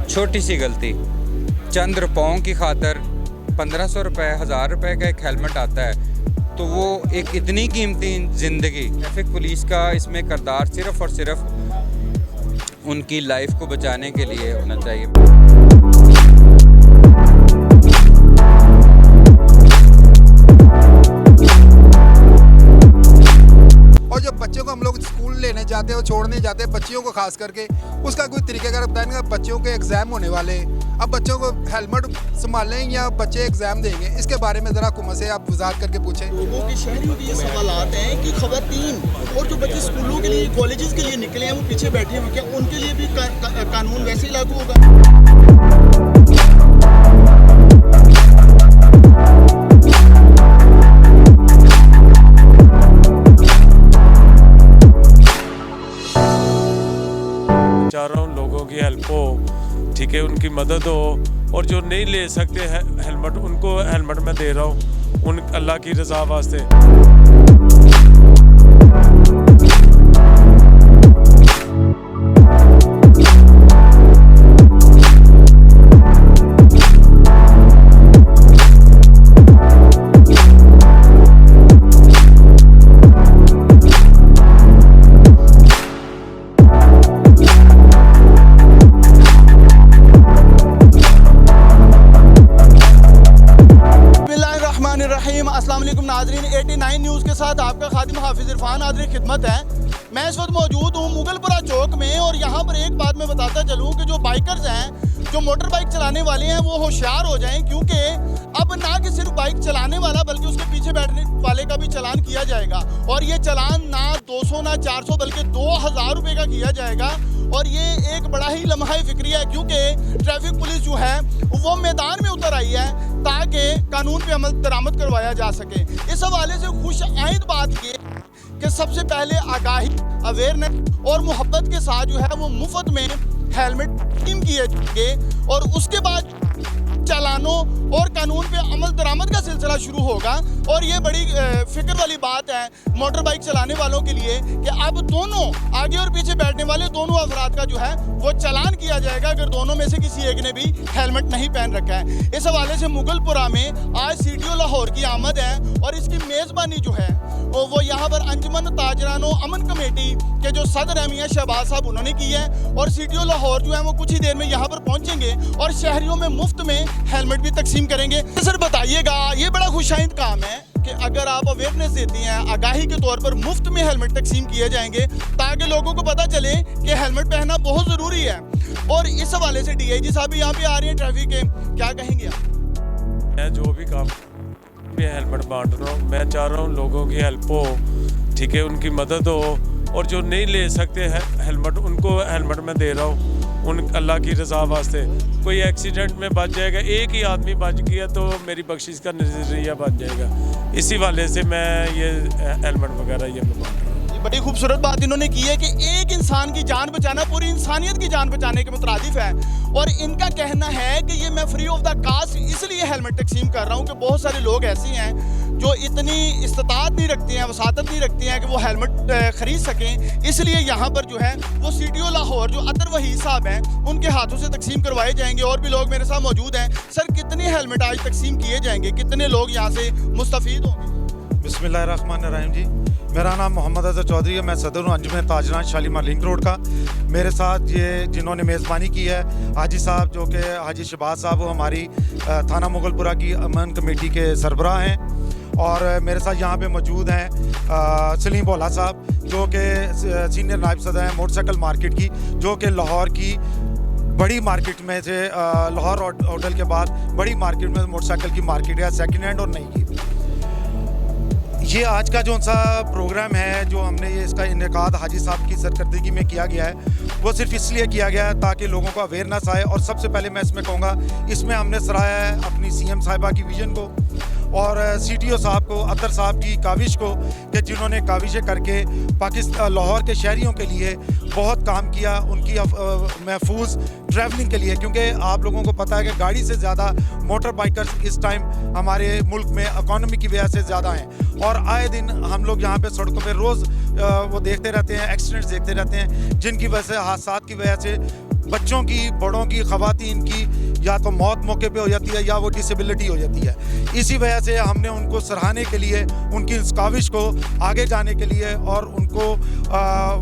छोटी सी गलती, चंद रुपयों की खातर 1500 रुपये 1000 रुपये का एक हेलमेट आता है, तो वो एक इतनी कीमती ज़िंदगी। ट्रैफिक पुलिस का इसमें किरदार सिर्फ़ और सिर्फ उनकी लाइफ को बचाने के लिए होना चाहिए। और जो बच्चों को हम लोग स्कूल लेने जाते हैं और छोड़ने जाते हैं, बच्चियों को खास करके, उसका कोई तरीक़ाकार बताएंगे। बच्चों के एग्ज़ाम होने वाले, अब बच्चों को हेलमेट संभालें या बच्चे एग्ज़ाम देंगे, इसके बारे में ज़रा हुकूमत से आप वजाहत करके पूछें। लोगों के शहरियों के ये सवालात हैं कि ख़वातीन और जो बच्चे स्कूलों के लिए कॉलेजेस के लिए निकले हैं वो पीछे बैठे हुए, क्या उनके लिए भी कानून वैसे ही लागू होगा? चाह रहा हूँ लोगों की हेल्प हो, ठीक है, उनकी मदद हो, और जो नहीं ले सकते हेलमेट उनको हेलमेट मैं दे रहा हूँ उन अल्लाह की रज़ा वास्ते। अस्सलाम वालेकुम नाज़रीन, 89 न्यूज़ के साथ आपका खादिम हाफिज़ इरफान हाज़िर खिदमत है। मैं इस वक्त मौजूद हूँ मुगलपुरा चौक में, और यहाँ पर एक बात मैं बताता चलूँ कि जो बाइकर्स हैं, जो मोटर बाइक चलाने वाले हैं, वो होशियार हो जाएं, क्योंकि अब ना कि सिर्फ बाइक चलाने वाला बल्कि उसके पीछे बैठने वाले का भी चालान किया जाएगा। और ये चालान ना 200 ना 400 बल्कि 2000 रुपये का किया जाएगा। और ये एक बड़ा ही लम्हा फिक्री है, क्योंकि ट्रैफिक पुलिस जो है वो मैदान में उतर आई है ताकि कानून पे अमल दरामद करवाया जा सके। इस हवाले से खुश आइंद बात ये कि सबसे पहले आगाही, अवेयरनेस और मोहब्बत के साथ जो है वो मुफ्त में हेलमेट स्कीम किए जाएंगे, और उसके बाद चालानों और कानून पे अमल दरामद का सिलसिला शुरू होगा। और ये बड़ी फिक्र वाली बात है मोटर बाइक चलाने वालों के लिए कि अब दोनों आगे और पीछे बैठने वाले दोनों अफराद का जो है वो चालान किया जाएगा अगर दोनों में से किसी एक ने भी हेलमेट नहीं पहन रखा है। इस हवाले से मुगलपुरा में आज CTO लाहौर की आमद है, और इसकी मेज़बानी जो है वो यहाँ पर अंजुमन ताजरानो अमन कमेटी के जो सदर हैं मियां शहबाज साहब, उन्होंने की है। और CTO लाहौर जो है वो कुछ ही देर में यहाँ पर पहुँचेंगे और शहरियों में मुफ्त में हेलमेट भी तकसीम करेंगे। सर बताइएगा, ये बड़ा खुशाइंद काम है कि अगर आप अवेयरनेस देती हैं, आगाही के तौर पर मुफ्त में हेलमेट तकसीम किए जाएंगे ताकि लोगों को पता चले कि हेलमेट पहनना बहुत ज़रूरी है। और इस हवाले से DIG साहब भी यहाँ पे आ रहे हैं ट्रैफिक के, क्या कहेंगे आप? मैं जो भी काम में हेलमेट बांट रहा हूँ, मैं चाह रहा हूँ लोगों की हेल्प हो, ठीक है, उनकी मदद हो, और जो नहीं ले सकते हेलमेट उनको हेलमेट मैं दे रहा हूँ उन अल्लाह की रज़ा वास्ते। कोई एक्सीडेंट में बच जाएगा, एक ही आदमी बच गया तो मेरी बख्शिश का नज़रिया बच जाएगा। इसी वाले से मैं ये हेलमेट वगैरह ये मैं बांट रहा हूँ। बड़ी खूबसूरत बात इन्होंने की है कि एक इंसान की जान बचाना पूरी इंसानियत की जान बचाने के मुतरादिफ है। और इनका कहना है कि ये मैं फ्री ऑफ द कास्ट इसलिए हेलमेट तकसीम कर रहा हूँ कि बहुत सारे लोग ऐसे हैं जो इतनी इस्तात नहीं रखते हैं, वसातत नहीं रखते हैं कि वो हेलमेट ख़रीद सकें। इसलिए यहाँ पर जो है वो CTO लाहौर जो अतर वहीद साहब हैं उनके हाथों से तकसीम करवाए जाएंगे। और भी लोग मेरे साथ मौजूद हैं। सर, कितने हेलमेट आज तकसीम किए जाएंगे, कितने लोग यहाँ से मुस्तफ़ीद होंगे? बिस्मिल्लाहिर्रहमानिर्रहीम जी, मेरा नाम मोहम्मद अज़हर चौधरी है। मैं सदर हूँ अंजुमन ताजरान शालीमार लिंक रोड का। मेरे साथ ये जिन्होंने मेज़बानी की है हाजी साहब, जो कि हाजी शहबाज साहब, वो हमारी थाना मुगलपुरा की अमन कमेटी के सरबराह हैं। और मेरे साथ यहाँ पे मौजूद हैं सलीम भोला साहब, जो कि सीनियर नायब सदर हैं मोटरसाइकिल मार्केट की, जो कि लाहौर की बड़ी मार्केट में से लाहौर होटल के बाद बड़ी मार्केट में मोटरसाइकिल की मार्केट है, सेकंड हैंड और नई की। ये आज का जो सा प्रोग्राम है, जो हमने ये इसका इनेकाद हाजी साहब की सरकर्दगी में किया गया है, वो सिर्फ इसलिए किया गया है ताकि लोगों को अवेयरनेस आए। और सबसे पहले मैं इसमें कहूँगा, इसमें हमने सराहा है अपनी CM साहिबा की विज़न को, और CTO साहब को, अतर साहब की काविश को, कि जिन्होंने काविशें करके पाकिस्तान लाहौर के शहरियों के लिए बहुत काम किया, उनकी महफूज ट्रैवलिंग के लिए, क्योंकि आप लोगों को पता है कि गाड़ी से ज़्यादा मोटर बाइकर्स इस टाइम हमारे मुल्क में इकॉनमी की वजह से ज़्यादा हैं। और आए दिन हम लोग यहाँ पे सड़कों पे रोज़ वो देखते रहते हैं, एक्सीडेंट्स देखते रहते हैं, जिनकी वजह से, हादसात की वजह से बच्चों की, बड़ों की, ख़वातीन की या तो मौत मौके पे हो जाती है या वो डिसेबिलिटी हो जाती है। इसी वजह से हमने उनको सराहने के लिए, उनकी इस काविश को आगे जाने के लिए और उनको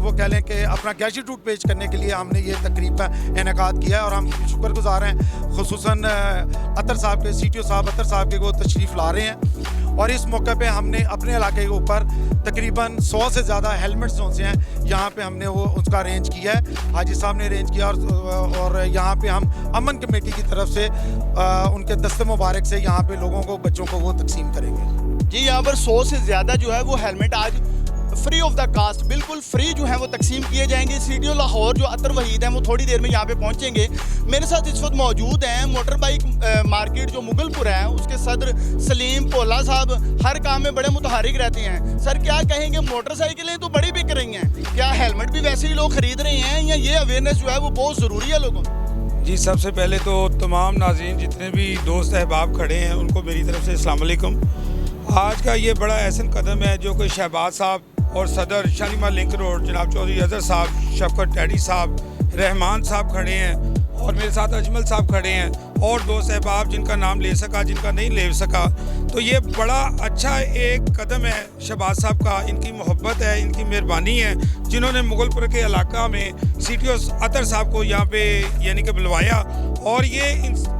वो कह लें कि अपना ग्रेटिट्यूड पेश करने के लिए हमने ये तकरीब का इनेकाद किया है। और हम शुक्रगुजार हैं खुसूसन अतर साहब के, CTO साहब अतर साहब के, वो तशरीफ़ ला रहे हैं। और इस मौके पे हमने अपने इलाके के ऊपर तकरीबन 100 से ज़्यादा हेलमेट्स जो से हैं यहाँ पे हमने वो उसका अरेंज किया है, हाजी साहब ने अरेंज किया। और यहाँ पे हम अमन कमेटी की तरफ से उनके दस्ते मुबारक से यहाँ पे लोगों को, बच्चों को वो तकसीम करेंगे। जी, यहाँ पर 100 से ज़्यादा जो है वो हेलमेट आज फ्री ऑफ द कास्ट, बिल्कुल फ्री जो है वो तकसीम किए जाएंगे। CTO लाहौर जो अतर वहीद हैं वो थोड़ी देर में यहाँ पे पहुँचेंगे। मेरे साथ इस वक्त मौजूद हैं मोटर बाइक मार्केट जो मुगलपुर है उसके सदर सलीम पोला साहब, हर काम में बड़े मुतहरिक रहते हैं। सर, क्या कहेंगे, मोटरसाइकिलें तो बड़ी बिक रही हैं, क्या हेलमेट भी वैसे ही लोग खरीद रहे हैं या ये अवेयरनेस जो है वो बहुत ज़रूरी है लोगों में? जी, सबसे पहले तो तमाम नाज़रीन जितने भी दोस्त अहबाब खड़े हैं उनको मेरी तरफ से अस्सलाम वालेकुम। आज का ये बड़ा ऐसा कदम है जो कि शहबाज साहब और सदर शालीमार लिंक रोड जनाब चौधरी अजहर साहब, शफकत टैडी साहब, रहमान साहब खड़े हैं और मेरे साथ अजमल साहब खड़े हैं और दोस्त अहबाब जिनका नाम ले सका, जिनका नहीं ले सका। तो ये बड़ा अच्छा एक कदम है शहबाज साहब का, इनकी मोहब्बत है, इनकी मेहरबानी है, जिन्होंने मुगलपुर के इलाका में CTO अतर साहब को यहाँ पे यानी कि बुलवाया। और ये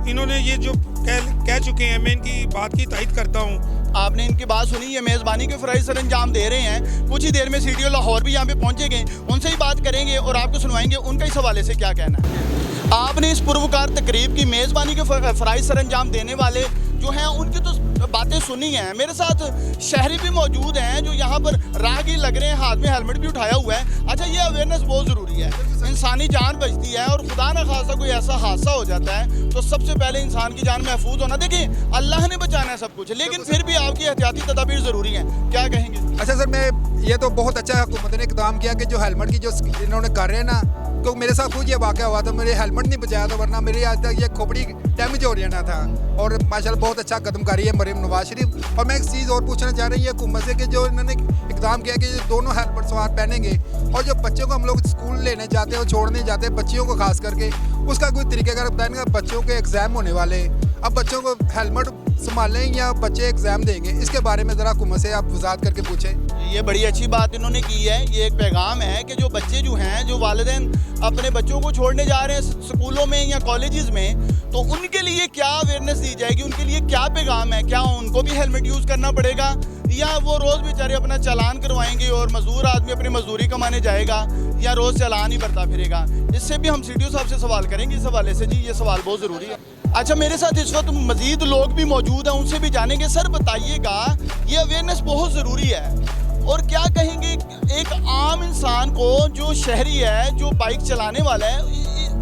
इन्होंने ये जो कह चुके हैं, मैं इनकी बात की तायद करता हूँ। आपने इनकी बात सुनी, ये मेज़बानी के फ़राइज़ सर अंजाम दे रहे हैं। कुछ ही देर में CTO लाहौर भी यहाँ पे पहुँचेंगे, उनसे ही बात करेंगे और आपको सुनवाएंगे उनका इस हवाले से क्या कहना है। आपने इस पुरवकार तकरीब की मेज़बानी के फ़राइज़ सर अंजाम देने वाले जो हैं उनकी तो बातें सुनी हैं। मेरे साथ शहरी भी मौजूद हैं जो यहाँ पर राहगीर लग रहे हैं, हाथ में हेलमेट भी उठाया हुआ है। अच्छा, ये अवेयरनेस बहुत ज़रूरी है, इंसानी जान बचती है और खुदा न खासा कोई ऐसा हादसा हो जाता है तो सबसे पहले इंसान की जान महफूज होना। देखिए, अल्लाह ने बचाना है सब कुछ, लेकिन फिर भी आपकी एहतियाती तदाबीर ज़रूरी हैं। क्या कहेंगे? अच्छा सर, मैं ये तो बहुत अच्छा हुकूमत ने इकदाम किया कि जो हेलमेट की जो इन्होंने कर रहे हैं ना, तो मेरे साथ खुद ये वाक़या हुआ था, मेरे हेलमेट नहीं बचाया था, वरना मेरी आज तक ये खोपड़ी डैमेज हो जाना था। और माशाल्लाह बहुत अच्छा कदम कर रही है मरीम नवाज शरीफ। और मैं एक चीज़ और पूछना चाह रही हूँ हुकूमत से कि जो इन्होंने इकदाम किया कि दोनों हेलमेट सवार पहनेंगे और जो बच्चों को हम लोग स्कूल लेने जाते हैं और छोड़ने जाते हैं, बच्चियों को खास करके, उसका कोई तरीक़ाकार बताएंगे। बच्चों के एग्ज़ाम होने वाले, अब बच्चों को हेलमेट संभालें या बच्चे एग्ज़ाम देंगे, इसके बारे में ज़रा हुकूमत से आप वज़ाहत करके पूछें। ये बड़ी अच्छी बात इन्होंने की है। ये एक पैगाम है कि जो बच्चे जो हैं, जो वालिदैन अपने बच्चों को छोड़ने जा रहे हैं स्कूलों में या कॉलेजेस में, तो उनके लिए क्या अवेयरनेस दी जाएगी, उनके लिए क्या पैगाम है? क्या उनको भी हेलमेट यूज़ करना पड़ेगा या वो रोज़ बेचारे अपना चालान करवाएंगे और मजदूर आदमी अपनी मजदूरी कमाने जाएगा या रोज़ चालान ही भरता फिरेगा? इससे भी हम CTO साहब से सवाल करेंगे इस हवाले से। जी, ये सवाल बहुत ज़रूरी है। अच्छा, मेरे साथ इस वक्त मज़ीद लोग भी मौजूद हैं, उनसे भी जानेंगे। सर, बताइएगा, ये अवेयरनेस बहुत ज़रूरी है और क्या कहेंगे एक आम इंसान को, जो शहरी है, जो बाइक चलाने वाला है,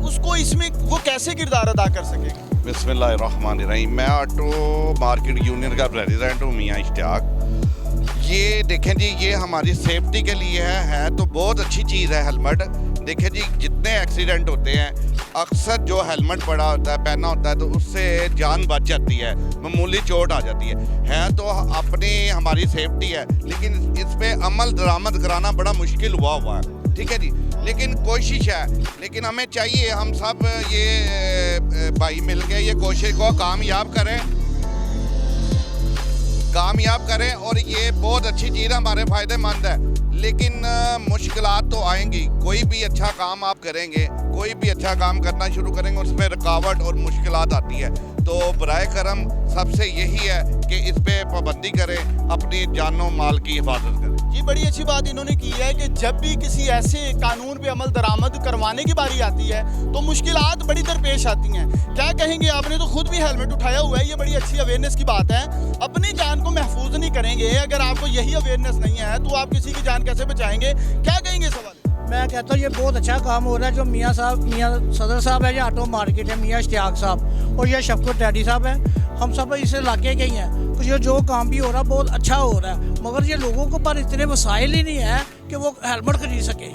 उसको इसमें वो कैसे किरदार अदा कर सकेगा? बिस्मिल्लाहिर्रहमानिर्रहीम। मैं ऑटो मार्केट यूनियन का प्रेसिडेंट हूँ, मियाँ इश्तियाक। ये देखें जी, ये हमारी सेफ्टी के लिए है तो बहुत अच्छी चीज़ है हेलमेट। देखें जी, जितने एक्सीडेंट होते हैं अक्सर जो हेलमेट पड़ा होता है, पहना होता है, तो उससे जान बच जाती है, मामूली चोट आ जाती है तो अपनी हमारी सेफ्टी है, लेकिन इस पर अमल दरामद कराना बड़ा मुश्किल हुआ है। ठीक है जी, लेकिन कोशिश है, लेकिन हमें चाहिए हम सब ये भाई मिल के ये कोशिश को कामयाब करें और ये बहुत अच्छी चीज़ हमारे फ़ायदेमंद है। लेकिन मुश्किलात तो आएंगी। कोई भी अच्छा काम आप करेंगे, कोई भी अच्छा काम करना शुरू करेंगे, उसमें रुकावट और मुश्किलात आती है। तो बराए करम सबसे यही है कि इस पे पाबंदी करें, अपनी जानो माल की हिफाजत करें। जी, बड़ी अच्छी बात इन्होंने की है कि जब भी किसी ऐसे कानून पे अमल दरामद करवाने की बारी आती है तो मुश्किलात बड़ी दरपेश आती हैं। क्या कहेंगे? आपने तो खुद भी हेलमेट उठाया हुआ है, ये बड़ी अच्छी अवेयरनेस की बात है। अपनी जान को महफूज नहीं करेंगे, अगर आपको यही अवेयरनेस नहीं है तो आप किसी की जान कैसे बचाएंगे? क्या कहेंगे सवाल? मैं कहता हूँ ये बहुत अच्छा काम हो रहा है। जो मियाँ सदर साहब है, ये ऑटो मार्केट है, मियाँ इश्तियाक साहब और ये शफकत टैडी साहब हैं, हम सब इस इलाके के ही हैं, तो ये जो काम भी हो रहा है बहुत अच्छा हो रहा है, मगर ये लोगों के पास इतने वसाइल ही नहीं है कि वो हेलमेट खरीद सके।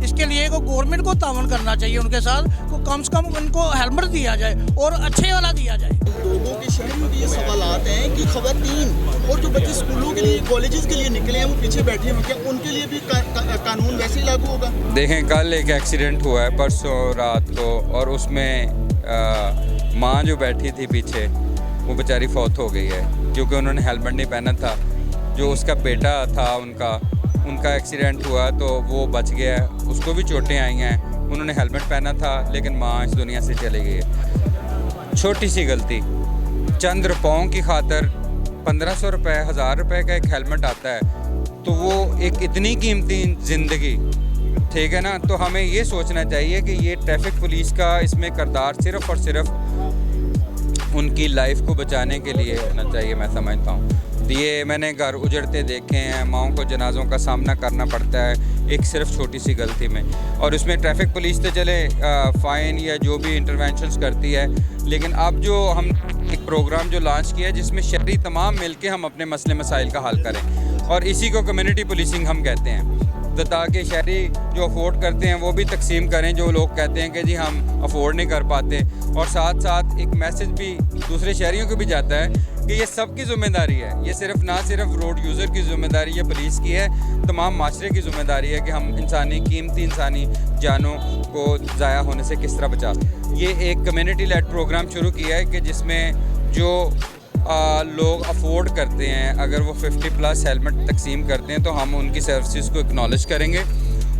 इसके लिए को गवर्नमेंट को तावन करना चाहिए उनके साथ, को कम से कम उनको हेलमेट दिया जाए और अच्छे वाला दिया जाए। लोगों के शहरियों के ये सवालात हैं कि खवातीन और जो बच्चे स्कूलों के लिए कॉलेजेस के लिए निकले हैं वो पीछे बैठे हैं, क्या उनके लिए भी कानून वैसे ही लागू होगा? देखें, कल एक एक्सीडेंट हुआ है परसों रात को, और उसमें माँ जो बैठी थी पीछे वो बेचारी फौत हो गई है क्योंकि उन्होंने हेलमेट नहीं पहना था। जो उसका बेटा था उनका एक्सीडेंट हुआ तो वो बच गया है, उसको भी चोटें आई हैं, उन्होंने हेलमेट पहना था लेकिन माँ इस दुनिया से चली गई है। छोटी सी गलती, चंद रुपयों की खातर 1500 रुपये 1000 रुपये का एक हेलमेट आता है, तो वो एक इतनी कीमती ज़िंदगी, ठीक है ना। तो हमें ये सोचना चाहिए कि ये ट्रैफिक पुलिस का इसमें किरदार सिर्फ़ और सिर्फ उनकी लाइफ को बचाने के लिए होना चाहिए, मैं समझता हूँ। ये मैंने घर उजड़ते देखे हैं, माओं को जनाजों का सामना करना पड़ता है एक सिर्फ छोटी सी गलती में, और उसमें ट्रैफिक पुलिस तो चले फ़ाइन या जो भी इंटरवेंशंस करती है, लेकिन अब जो हम एक प्रोग्राम जो लॉन्च किया है जिसमें शहरी तमाम मिल के हम अपने मसले मसाइल का हल करें, और इसी को कम्युनिटी पुलिसिंग हम कहते हैं। तो ताकि शहरी जो अफोर्ड करते हैं वो भी तकसीम करें जो लोग कहते हैं कि जी हम अफोर्ड नहीं कर पाते, और साथ साथ एक मैसेज भी दूसरे शहरियों को भी जाता है कि ये सबकी ज़िम्मेदारी है, ये सिर्फ ना सिर्फ रोड यूज़र की ज़िम्मेदारी है, पुलिस की है, तमाम माशरे की ज़िम्मेदारी है कि हम कीमती इंसानी जानों को ज़ाया होने से किस तरह बचा सकें। ये एक कम्युनिटी लेड प्रोग्राम शुरू किया है कि जिसमें जो लोग अफोर्ड करते हैं, अगर वो 50+ हेलमेट तकसीम करते हैं तो हम उनकी सर्विसेज को एक्नॉलेज करेंगे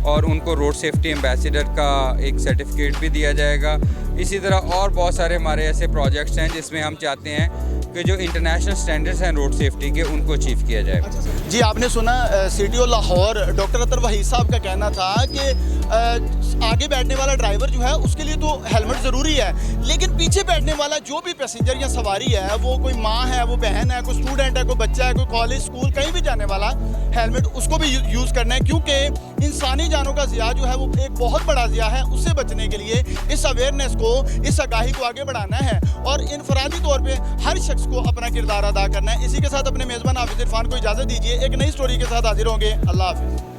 और उनको रोड सेफ्टी एम्बेसडर का एक सर्टिफिकेट भी दिया जाएगा। इसी तरह और बहुत सारे हमारे ऐसे प्रोजेक्ट्स हैं जिसमें हम चाहते हैं कि जो इंटरनेशनल स्टैंडर्ड्स हैं रोड सेफ्टी के उनको अचीव किया जाए। जी, आपने सुना सिटी ऑफ लाहौर डॉक्टर अतर वहीद साहब का कहना था कि आगे बैठने वाला ड्राइवर जो है उसके लिए तो हेलमेट ज़रूरी है, लेकिन पीछे बैठने वाला जो भी पैसेंजर या सवारी है, वो कोई माँ है, वो बहन है, कोई स्टूडेंट है, कोई बच्चा है, कोई कॉलेज स्कूल कहीं भी जाने वाला, हेलमेट उसको भी यूज़ करना है, क्योंकि इंसानी जानों का ज़िया जो है वो एक बहुत बड़ा ज़िया है। उससे बचने के लिए इस अवेयरनेस को, इस आगाही को आगे बढ़ाना है और इनफरादी तौर पर हर शख्स को अपना किरदार अदा करना है। इसी के साथ अपने मेज़बान हाफिज़ इरफान को इजाज़त दीजिए, एक नई स्टोरी के साथ हाजिर होंगे। अल्लाह हाफिज़।